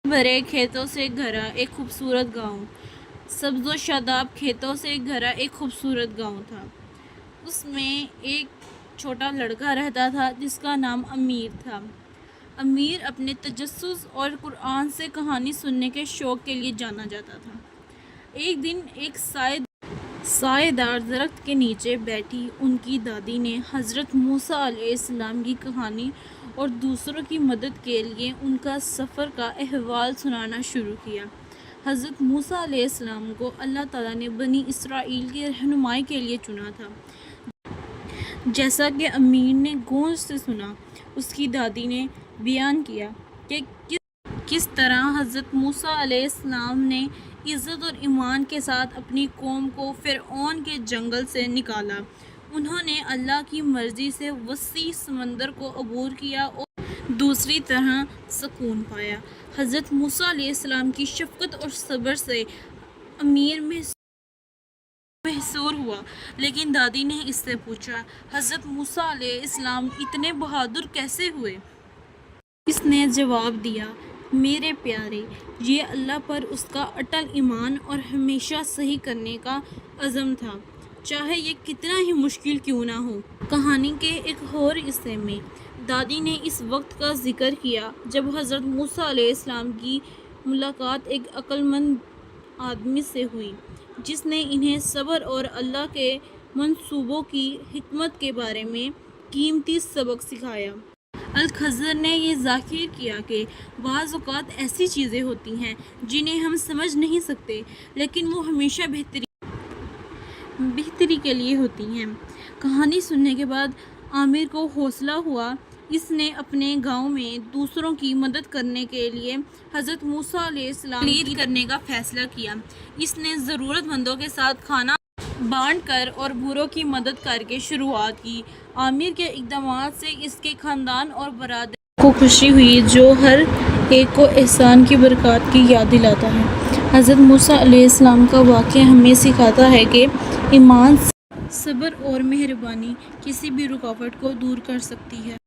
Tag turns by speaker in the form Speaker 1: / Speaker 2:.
Speaker 1: भरे खेतों से घरा एक खूबसूरत गांव। सब्ज़ व शादाब खेतों से घरा एक खूबसूरत गांव था। उसमें एक छोटा लड़का रहता था जिसका नाम अमीर था। अमीर अपने तजस्सुस और कुरान से कहानी सुनने के शौक़ के लिए जाना जाता था। एक दिन एक साएदार दरख्त के नीचे बैठी उनकी दादी ने हज़रत मूसा अलैहिस्सलाम की कहानी और दूसरों की मदद के लिए उनका सफ़र का अहवाल सुनाना शुरू किया। हज़रत मूसा अलैहिस्सलाम को अल्लाह ताला ने बनी इसराइल की रहनुमाई के लिए चुना था। जैसा कि अमीर ने गौर से सुना, उसकी दादी ने बयान किया कि किस तरह हज़रत मूसा अलैहिस्सलाम ने इज़्ज़त और ईमान के साथ अपनी कौम को फ़िरऔन के जंगल से निकाला। उन्होंने अल्लाह की मर्ज़ी से वसी समंदर को अबूर किया और दूसरी तरह सुकून पाया। हज़रत मूसा अलैहिस्सलाम की शफ़क़त और सब्र से अमीर महसूर हुआ, लेकिन दादी ने इससे पूछा, हज़रत मूसा अलैहिस्सलाम इतने बहादुर कैसे हुए? इसने जवाब दिया, मेरे प्यारे, ये अल्लाह पर उसका अटल ईमान और हमेशा सही करने का अज़म था, चाहे ये कितना ही मुश्किल क्यों ना हो। कहानी के एक और हिस्से में दादी ने इस वक्त का जिक्र किया जब हज़रत मूसा अलैहिस्सलाम की मुलाकात एक अक्लमंद आदमी से हुई, जिसने इन्हें सब्र और अल्लाह के मंसूबों की हिकमत के बारे में कीमती सबक सिखाया। अल-खज़र ने ये ज़ाहिर किया कि बाज़ औक़ात ऐसी चीज़ें होती हैं जिन्हें हम समझ नहीं सकते, लेकिन वो हमेशा बेहतरी के लिए होती हैं। कहानी सुनने के बाद आमिर को हौसला हुआ। इसने अपने गांव में दूसरों की मदद करने के लिए हज़रत मूसा अलैहिस्सलाम लीड करने का फ़ैसला किया। इसने ज़रूरतमंदों के साथ खाना बांट कर और बूढ़ों की मदद करके शुरुआत की। आमिर के इक़दामात से इसके ख़ानदान और बरादर को खुशी हुई, जो हर एक को एहसान की बरकत की याद दिलाता है। हज़रत मूसा अलैहिस्सलाम का वाक़या हमें सिखाता है कि ईमान, सब्र और मेहरबानी किसी भी रुकावट को दूर कर सकती है।